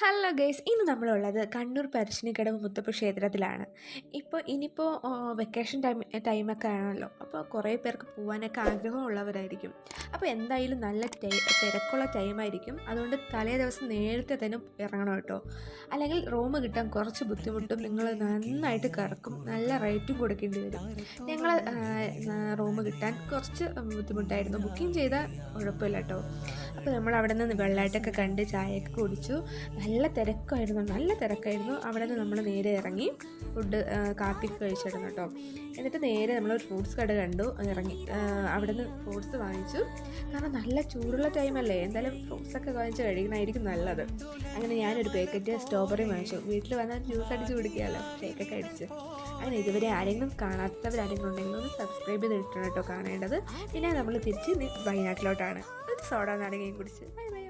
Hello guys, ഇന്ന് നമ്മളുള്ളത് കണ്ണൂർ പരശ്ശിനിക്കടവ് മുത്തപ്പ ക്ഷേത്രത്തിലാണ്. ഇനിയിപ്പോൾ വെക്കേഷൻ ടൈമൊക്കെ ആണല്ലോ, അപ്പോൾ കുറേ പേർക്ക് പോകാനൊക്കെ ആഗ്രഹമുള്ളവരായിരിക്കും. അപ്പോൾ എന്തായാലും നല്ല തിരക്കുള്ള ടൈമായിരിക്കും. അതുകൊണ്ട് തലേ ദിവസം നേരത്തെ തന്നെ ഇറങ്ങണം കേട്ടോ, അല്ലെങ്കിൽ റൂം കിട്ടാൻ കുറച്ച് ബുദ്ധിമുട്ടും. നിങ്ങൾ നന്നായിട്ട് കറക്കും, നല്ല റേറ്റും കൊടുക്കേണ്ടി വരും. ഞങ്ങൾ റൂം കിട്ടാൻ കുറച്ച് ബുദ്ധിമുട്ടായിരുന്നു. ബുക്കിംഗ് ചെയ്താൽ കുഴപ്പമില്ല കേട്ടോ. അപ്പോൾ നമ്മൾ അവിടെ നിന്ന് വെള്ളമായിട്ടൊക്കെ കണ്ട് ചായയൊക്കെ കുടിച്ചു. നല്ല തിരക്കായിരുന്നു. അവിടെ നിന്ന് നമ്മൾ നേരെ ഇറങ്ങി കാപ്പിക്ക് കഴിച്ചിടുന്നു കേട്ടോ. എന്നിട്ട് നേരെ നമ്മളൊരു ഫ്രൂട്ട്സ് കട കണ്ടു, ഇറങ്ങി അവിടെ നിന്ന് ഫ്രൂട്ട്സ് വാങ്ങിച്ചു. കാരണം നല്ല ചൂടുള്ള ടൈമല്ലേ, എന്തായാലും ഫ്രൂട്ട്സൊക്കെ വാങ്ങിച്ച് കഴിക്കണമായിരിക്കും നല്ലത്. അങ്ങനെ ഞാനൊരു പാക്കറ്റ് സ്ട്രോബെറി വാങ്ങിച്ചു. വീട്ടിൽ വന്നാൽ ജ്യൂസ് അടിച്ച് കുടിക്കാമല്ലോ, ഷേക്കൊക്കെ അടിച്ച്. അങ്ങനെ ഇതുവരെ ആരെങ്കിലും കാണാത്തവരാരെങ്കിലും ഉണ്ടെങ്കിൽ ഒന്ന് സബ്സ്ക്രൈബ് ചെയ്തിട്ടാണ് കേട്ടോ കാണേണ്ടത്. പിന്നെ നമ്മൾ തിരിച്ച് വയനാട്ടിലോട്ടാണ്. ഒരു സോഡ നാരങ്ങയും കുടിച്ച് ബൈ ബൈ.